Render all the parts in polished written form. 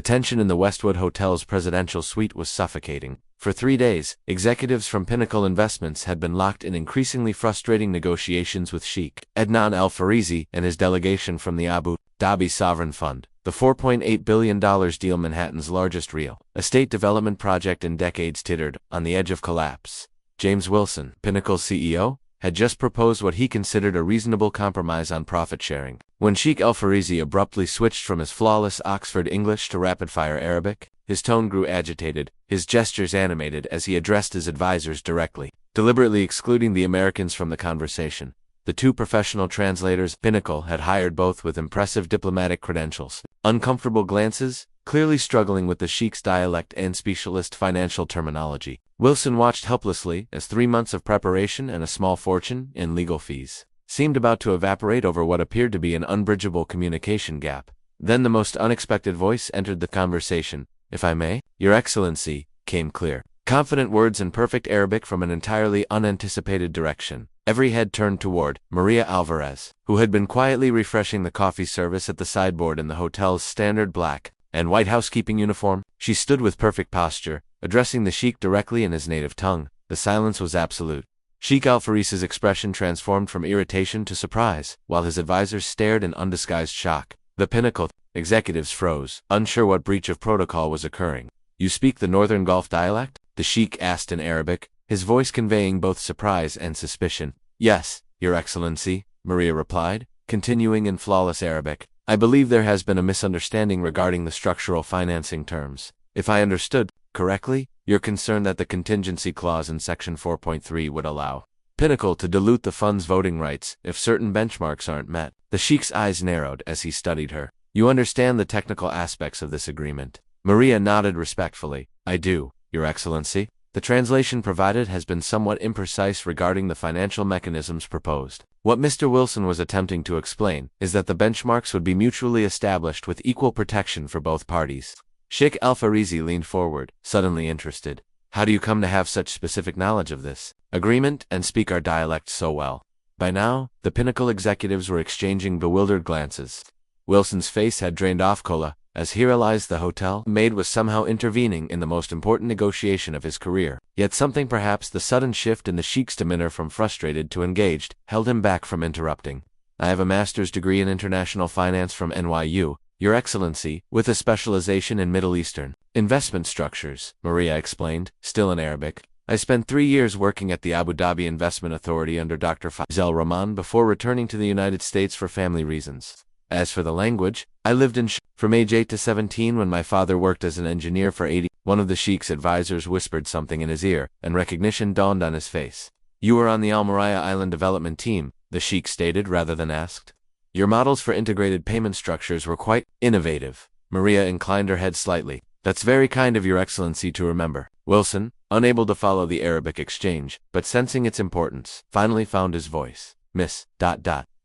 The tension in the Westwood Hotel's presidential suite was suffocating. For 3 days, executives from Pinnacle Investments had been locked in increasingly frustrating negotiations with Sheikh Al-Farsi and his delegation from the Abu Dhabi Sovereign Fund. The $4.8 billion deal, Manhattan's largest real estate development project in decades, tittered on the edge of collapse. James Wilson, Pinnacle's CEO, had just proposed what he considered a reasonable compromise on profit sharing. When Sheikh Al-Farsi abruptly switched from his flawless Oxford English to rapid-fire Arabic, his tone grew agitated, his gestures animated as he addressed his advisors directly, deliberately excluding the Americans from the conversation. The two professional translators Pinnacle had hired, both with impressive diplomatic credentials, uncomfortable glances, clearly struggling with the Sheikh's dialect and specialist financial terminology. Wilson watched helplessly as 3 months of preparation and a small fortune in legal fees seemed about to evaporate over what appeared to be an unbridgeable communication gap. Then the most unexpected voice entered the conversation. "If I may, Your Excellency," came clear, confident words in perfect Arabic from an entirely unanticipated direction. Every head turned toward Maria Alvarez, who had been quietly refreshing the coffee service at the sideboard in the hotel's standard black and white housekeeping uniform. She stood with perfect posture, addressing the Sheikh directly in his native tongue. The silence was absolute. Sheikh Al-Farsi's expression transformed from irritation to surprise, while his advisors stared in undisguised shock. The Pinnacle executives froze, unsure what breach of protocol was occurring. "You speak the Northern Gulf dialect?" the Sheikh asked in Arabic, his voice conveying both surprise and suspicion. "Yes, Your Excellency," Maria replied, continuing in flawless Arabic. "I believe there has been a misunderstanding regarding the structural financing terms. If I understood correctly, you're concerned that the contingency clause in Section 4.3 would allow Pinnacle to dilute the fund's voting rights if certain benchmarks aren't met." The Sheikh's eyes narrowed as he studied her. "You understand the technical aspects of this agreement?" Maria nodded respectfully. "I do, Your Excellency. The translation provided has been somewhat imprecise regarding the financial mechanisms proposed. What Mr. Wilson was attempting to explain is that the benchmarks would be mutually established with equal protection for both parties." Sheikh Al-Farsi leaned forward, suddenly interested. "How do you come to have such specific knowledge of this agreement and speak our dialect so well?" By now, the Pinnacle executives were exchanging bewildered glances. Wilson's face had drained off color, as he realized the hotel maid was somehow intervening in the most important negotiation of his career. Yet something, perhaps the sudden shift in the Sheikh's demeanor from frustrated to engaged, held him back from interrupting. "I have a master's degree in international finance from NYU, Your Excellency, with a specialization in Middle Eastern investment structures," Maria explained, still in Arabic. "I spent 3 years working at the Abu Dhabi Investment Authority under Dr. Faisal Rahman before returning to the United States for family reasons. As for the language, I lived in from age 8 to 17 when my father worked as an engineer for 80. One of the Sheikh's advisors whispered something in his ear, and recognition dawned on his face. "You were on the Al Maria Island development team," the Sheikh stated rather than asked. "Your models for integrated payment structures were quite innovative." Maria inclined her head slightly. "That's very kind of Your Excellency to remember." Wilson, unable to follow the Arabic exchange, but sensing its importance, finally found his voice. "Miss...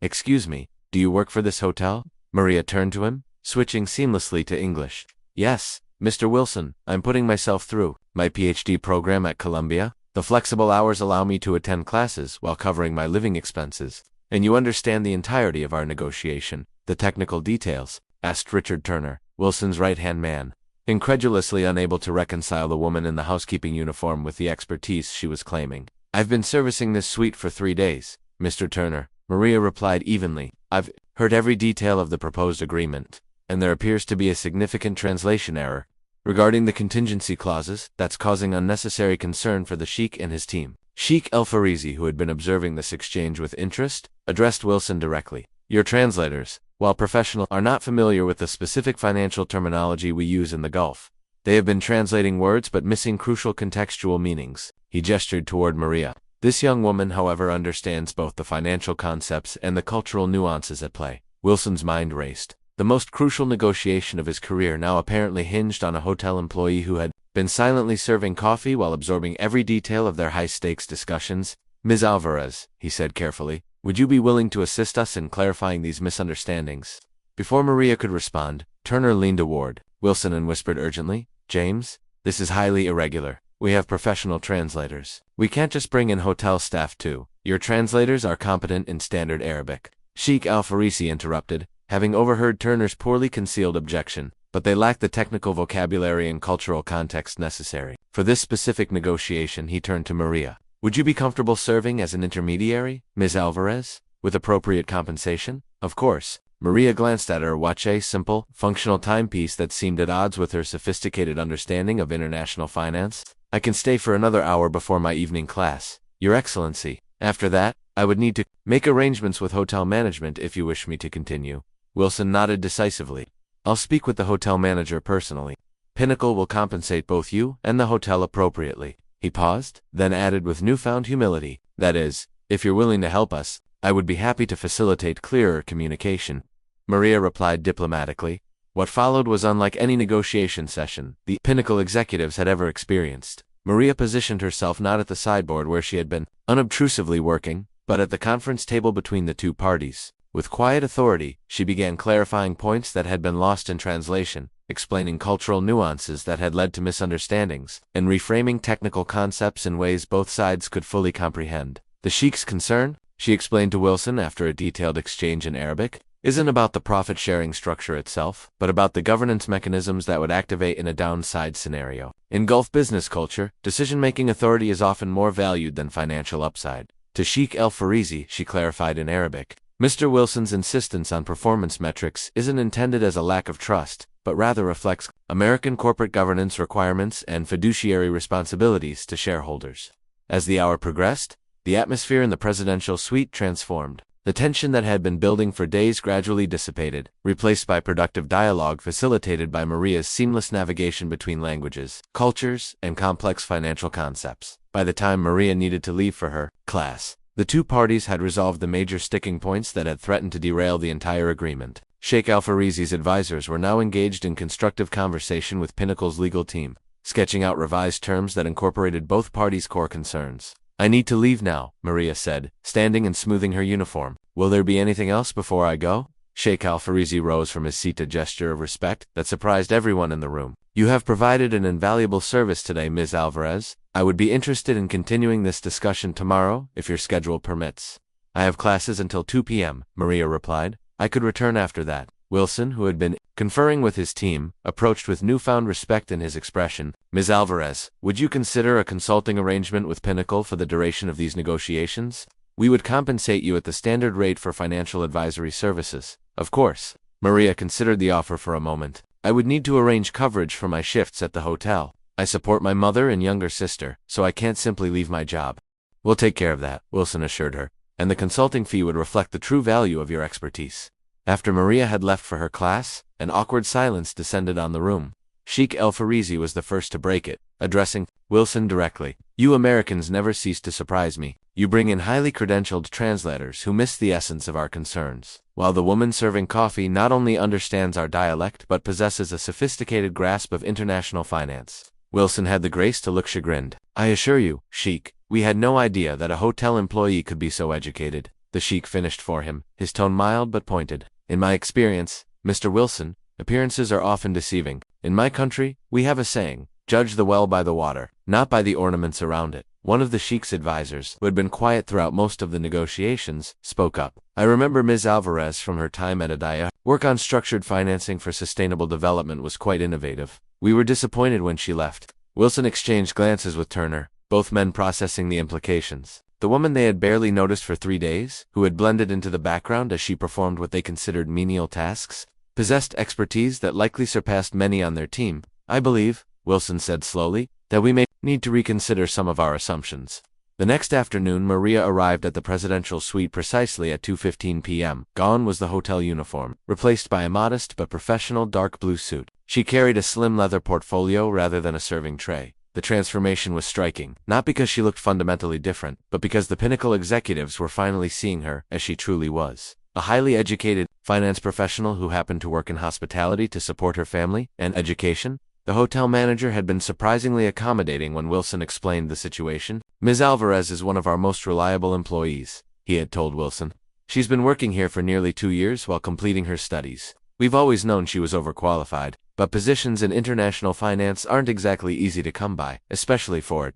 Excuse me, do you work for this hotel?" Maria turned to him, switching seamlessly to English. "Yes, Mr. Wilson, I'm putting myself through my PhD program at Columbia. The flexible hours allow me to attend classes while covering my living expenses." "And you understand the entirety of our negotiation, the technical details?" asked Richard Turner, Wilson's right-hand man, incredulously unable to reconcile the woman in the housekeeping uniform with the expertise she was claiming. "I've been servicing this suite for 3 days, Mr. Turner," Maria replied evenly. "I've heard every detail of the proposed agreement, and there appears to be a significant translation error regarding the contingency clauses that's causing unnecessary concern for the Sheikh and his team." Sheikh Al-Farsi, who had been observing this exchange with interest, addressed Wilson directly. "Your translators, while professional, are not familiar with the specific financial terminology we use in the Gulf. They have been translating words but missing crucial contextual meanings." He gestured toward Maria. "This young woman, however, understands both the financial concepts and the cultural nuances at play." Wilson's mind raced. The most crucial negotiation of his career now apparently hinged on a hotel employee who had been silently serving coffee while absorbing every detail of their high-stakes discussions. "Ms. Alvarez," he said carefully, "would you be willing to assist us in clarifying these misunderstandings?" Before Maria could respond, Turner leaned toward Wilson and whispered urgently, "James, this is highly irregular. We have professional translators. We can't just bring in hotel staff too. Your translators are competent in standard Arabic." Sheikh Al-Farsi interrupted, having overheard Turner's poorly concealed objection. but they lacked the technical vocabulary and cultural context necessary. For this specific negotiation, he turned to Maria. Would you be comfortable serving as an intermediary, Ms. Alvarez, with appropriate compensation? Of course. Maria glanced at her watch, a simple, functional timepiece that seemed at odds with her sophisticated understanding of international finance. I can stay for another hour before my evening class, Your Excellency. After that, I would need to make arrangements with hotel management if you wish me to continue. Wilson nodded decisively. I'll speak with the hotel manager personally. Pinnacle will compensate both you and the hotel appropriately. He paused, then added with newfound humility, that is, if you're willing to help us, I would be happy to facilitate clearer communication. Maria replied diplomatically. What followed was unlike any negotiation session the Pinnacle executives had ever experienced. Maria positioned herself not at the sideboard where she had been unobtrusively working, but at the conference table between the two parties. With quiet authority, she began clarifying points that had been lost in translation, explaining cultural nuances that had led to misunderstandings, and reframing technical concepts in ways both sides could fully comprehend. The Sheikh's concern, she explained to Wilson after a detailed exchange in Arabic, isn't about the profit-sharing structure itself, but about the governance mechanisms that would activate in a downside scenario. In Gulf business culture, decision-making authority is often more valued than financial upside. To Sheikh Al-Farsi, she clarified in Arabic, Mr. Wilson's insistence on performance metrics isn't intended as a lack of trust, but rather reflects American corporate governance requirements and fiduciary responsibilities to shareholders. As the hour progressed, the atmosphere in the presidential suite transformed. The tension that had been building for days gradually dissipated, replaced by productive dialogue facilitated by Maria's seamless navigation between languages, cultures, and complex financial concepts. By the time Maria needed to leave for her class, the two parties had resolved the major sticking points that had threatened to derail the entire agreement. Sheikh Al-Farsi's advisors were now engaged in constructive conversation with Pinnacle's legal team, sketching out revised terms that incorporated both parties' core concerns. I need to leave now, Maria said, standing and smoothing her uniform. Will there be anything else before I go? Sheikh Al-Farsi rose from his seat, a gesture of respect that surprised everyone in the room. You have provided an invaluable service today, Ms. Alvarez. I would be interested in continuing this discussion tomorrow, if your schedule permits. I have classes until 2 p.m., Maria replied. I could return after that. Wilson, who had been conferring with his team, approached with newfound respect in his expression. Ms. Alvarez, would you consider a consulting arrangement with Pinnacle for the duration of these negotiations? We would compensate you at the standard rate for financial advisory services. Of course. Maria considered the offer for a moment. I would need to arrange coverage for my shifts at the hotel. I support my mother and younger sister, so I can't simply leave my job. We'll take care of that, Wilson assured her, and the consulting fee would reflect the true value of your expertise. After Maria had left for her class, an awkward silence descended on the room. Sheikh Al-Farsi was the first to break it, addressing Wilson directly. You Americans never cease to surprise me. You bring in highly credentialed translators who miss the essence of our concerns, while the woman serving coffee not only understands our dialect but possesses a sophisticated grasp of international finance. Wilson had the grace to look chagrined. I assure you, Sheikh, we had no idea that a hotel employee could be so educated. The Sheikh finished for him, his tone mild but pointed. In my experience, Mr. Wilson, appearances are often deceiving. In my country, we have a saying, judge the well by the water, not by the ornaments around it. One of the Sheikh's advisors, who had been quiet throughout most of the negotiations, spoke up. I remember Ms. Alvarez from her time at Adaya. Work on structured financing for sustainable development was quite innovative. We were disappointed when she left. Wilson exchanged glances with Turner, both men processing the implications. The woman they had barely noticed for 3 days, who had blended into the background as she performed what they considered menial tasks, possessed expertise that likely surpassed many on their team. I believe, Wilson said slowly, that we may need to reconsider some of our assumptions. The next afternoon, Maria arrived at the presidential suite precisely at 2:15 p.m. Gone was the hotel uniform, replaced by a modest but professional dark blue suit. She carried a slim leather portfolio rather than a serving tray. The transformation was striking, not because she looked fundamentally different, but because the Pinnacle executives were finally seeing her as she truly was. A highly educated finance professional who happened to work in hospitality to support her family and education. The hotel manager had been surprisingly accommodating when Wilson explained the situation. Ms. Alvarez is one of our most reliable employees, he had told Wilson. She's been working here for nearly 2 years while completing her studies. We've always known she was overqualified, but positions in international finance aren't exactly easy to come by, especially for ...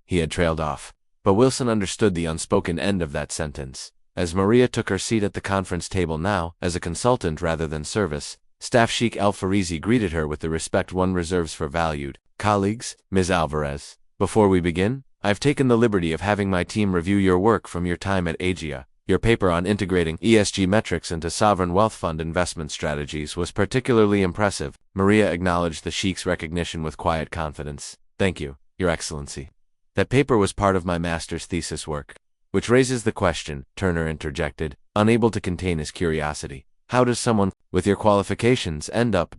He had trailed off. But Wilson understood the unspoken end of that sentence. As Maria took her seat at the conference table now, as a consultant rather than service, Staff Sheikh Al-Farsi greeted her with the respect one reserves for valued colleagues. Ms. Alvarez, before we begin, I've taken the liberty of having my team review your work from your time at Asia. Your paper on integrating ESG metrics into sovereign wealth fund investment strategies was particularly impressive. Maria acknowledged the Sheikh's recognition with quiet confidence. Thank you, Your Excellency. That paper was part of my master's thesis work. Which raises the question, Turner interjected, unable to contain his curiosity. How does someone with your qualifications end up ...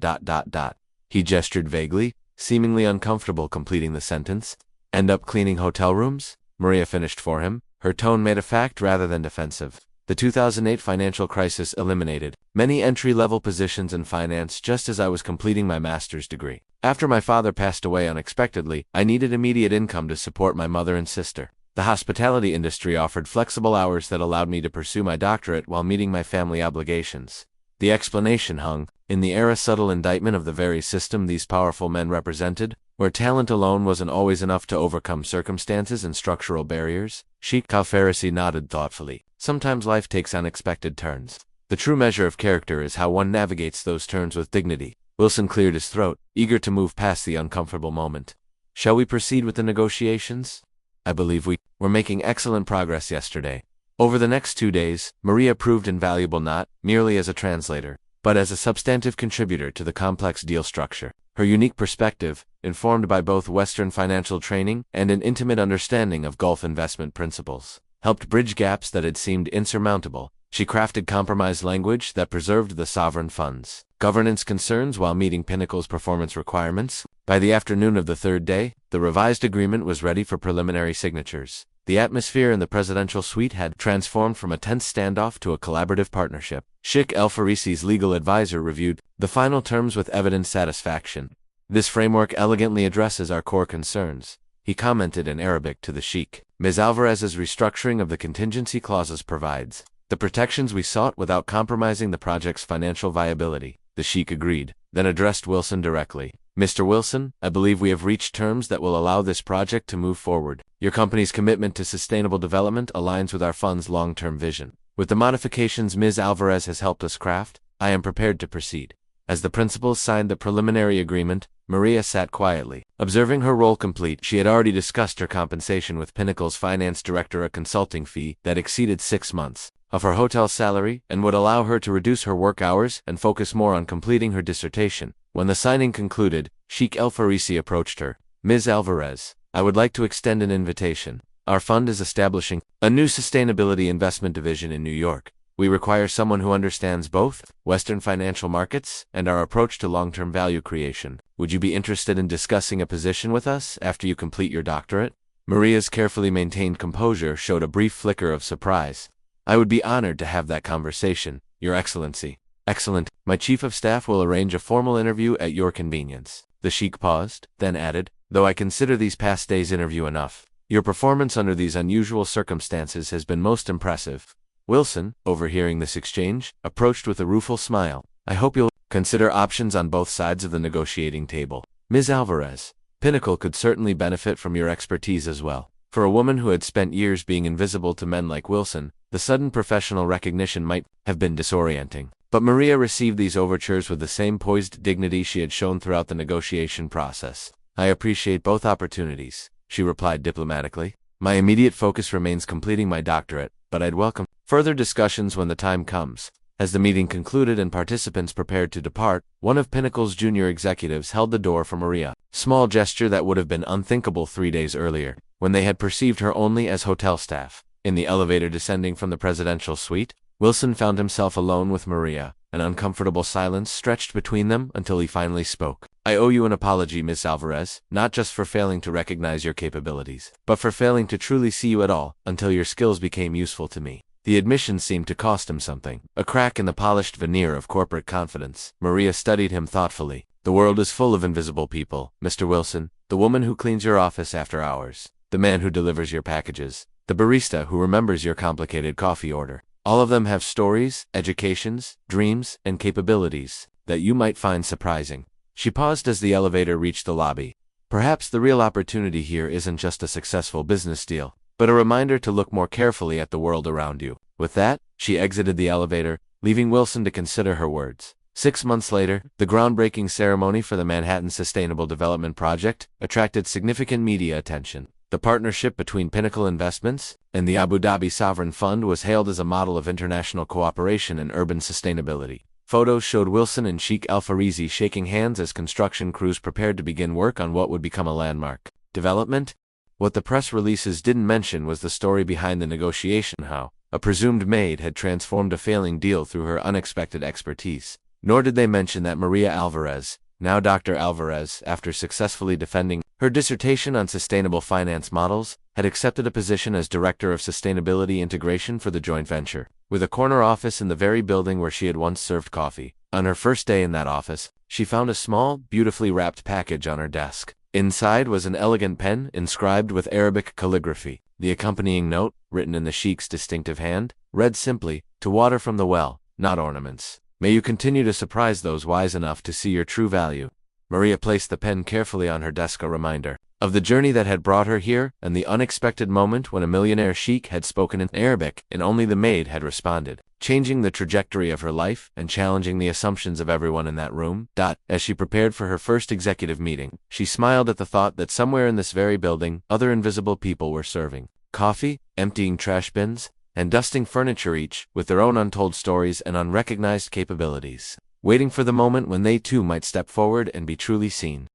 He gestured vaguely, seemingly uncomfortable completing the sentence. End up cleaning hotel rooms? Maria finished for him, her tone made a fact rather than defensive. The 2008 financial crisis eliminated many entry-level positions in finance just as I was completing my master's degree. After my father passed away unexpectedly, I needed immediate income to support my mother and sister. The hospitality industry offered flexible hours that allowed me to pursue my doctorate while meeting my family obligations. The explanation hung in the era subtle indictment of the very system these powerful men represented, where talent alone wasn't always enough to overcome circumstances and structural barriers. Sheikh Al-Farsi nodded thoughtfully. Sometimes life takes unexpected turns. The true measure of character is how one navigates those turns with dignity. Wilson cleared his throat, eager to move past the uncomfortable moment. Shall we proceed with the negotiations? I believe we were making excellent progress yesterday. Over the next 2 days, Maria proved invaluable not merely as a translator, but as a substantive contributor to the complex deal structure. Her unique perspective, informed by both Western financial training and an intimate understanding of Gulf investment principles, helped bridge gaps that had seemed insurmountable. She crafted compromise language that preserved the sovereign fund's governance concerns while meeting Pinnacle's performance requirements. By the afternoon of the third day, the revised agreement was ready for preliminary signatures. The atmosphere in the presidential suite had transformed from a tense standoff to a collaborative partnership. Sheikh Al-Farsi's legal advisor reviewed the final terms with evident satisfaction. This framework elegantly addresses our core concerns, he commented in Arabic to the Sheikh. Ms. Alvarez's restructuring of the contingency clauses provides the protections we sought without compromising the project's financial viability. The Sheikh agreed, then addressed Wilson directly. Mr. Wilson, I believe we have reached terms that will allow this project to move forward. Your company's commitment to sustainable development aligns with our fund's long-term vision. With the modifications Ms. Alvarez has helped us craft, I am prepared to proceed. As the principals signed the preliminary agreement, Maria sat quietly, observing her role complete. She had already discussed her compensation with Pinnacle's finance director, a consulting fee that exceeded 6 months of her hotel salary and would allow her to reduce her work hours and focus more on completing her dissertation. When the signing concluded, Sheikh Al-Farsi approached her. Ms. Alvarez, I would like to extend an invitation. Our fund is establishing a new sustainability investment division in New York. We require someone who understands both Western financial markets and our approach to long-term value creation. Would you be interested in discussing a position with us after you complete your doctorate? Maria's carefully maintained composure showed a brief flicker of surprise. I would be honored to have that conversation, Your Excellency. Excellent. My chief of staff will arrange a formal interview at your convenience. The Sheikh paused, then added, though I consider these past days' interview enough. Your performance under these unusual circumstances has been most impressive. Wilson, overhearing this exchange, approached with a rueful smile. I hope you'll consider options on both sides of the negotiating table. Ms. Alvarez, Pinnacle could certainly benefit from your expertise as well. For a woman who had spent years being invisible to men like Wilson, the sudden professional recognition might have been disorienting. But Maria received these overtures with the same poised dignity she had shown throughout the negotiation process. I appreciate both opportunities, she replied diplomatically. My immediate focus remains completing my doctorate, but I'd welcome further discussions when the time comes. As the meeting concluded and participants prepared to depart, one of Pinnacle's junior executives held the door for Maria. Small gesture that would have been unthinkable 3 days earlier, when they had perceived her only as hotel staff. In the elevator descending from the presidential suite, Wilson found himself alone with Maria. An uncomfortable silence stretched between them until he finally spoke. I owe you an apology, Miss Alvarez, not just for failing to recognize your capabilities, but for failing to truly see you at all until your skills became useful to me. The admission seemed to cost him something, a crack in the polished veneer of corporate confidence. Maria studied him thoughtfully. The world is full of invisible people, Mr. Wilson. The woman who cleans your office after hours, the man who delivers your packages, the barista who remembers your complicated coffee order. All of them have stories, educations, dreams, and capabilities that you might find surprising. She paused as the elevator reached the lobby. Perhaps the real opportunity here isn't just a successful business deal, but a reminder to look more carefully at the world around you. With that, she exited the elevator, leaving Wilson to consider her words. 6 months later, the groundbreaking ceremony for the Manhattan Sustainable Development Project attracted significant media attention. The partnership between Pinnacle Investments and the Abu Dhabi Sovereign Fund was hailed as a model of international cooperation in urban sustainability. Photos showed Wilson and Sheikh Al-Farsi shaking hands as construction crews prepared to begin work on what would become a landmark development. What the press releases didn't mention was the story behind the negotiation: how a presumed maid had transformed a failing deal through her unexpected expertise. Nor did they mention that Maria Alvarez, now Dr. Alvarez, after successfully defending her dissertation on sustainable finance models, had accepted a position as Director of Sustainability Integration for the joint venture, with a corner office in the very building where she had once served coffee. On her first day in that office, she found a small, beautifully wrapped package on her desk. Inside was an elegant pen inscribed with Arabic calligraphy. The accompanying note, written in the Sheikh's distinctive hand, read simply, "To water from the well, not ornaments. May you continue to surprise those wise enough to see your true value." Maria placed the pen carefully on her desk, a reminder of the journey that had brought her here and the unexpected moment when a millionaire sheikh had spoken in Arabic and only the maid had responded, changing the trajectory of her life and challenging the assumptions of everyone in that room. As she prepared for her first executive meeting, she smiled at the thought that somewhere in this very building, other invisible people were serving coffee, emptying trash bins, and dusting furniture, each with their own untold stories and unrecognized capabilities, waiting for the moment when they too might step forward and be truly seen.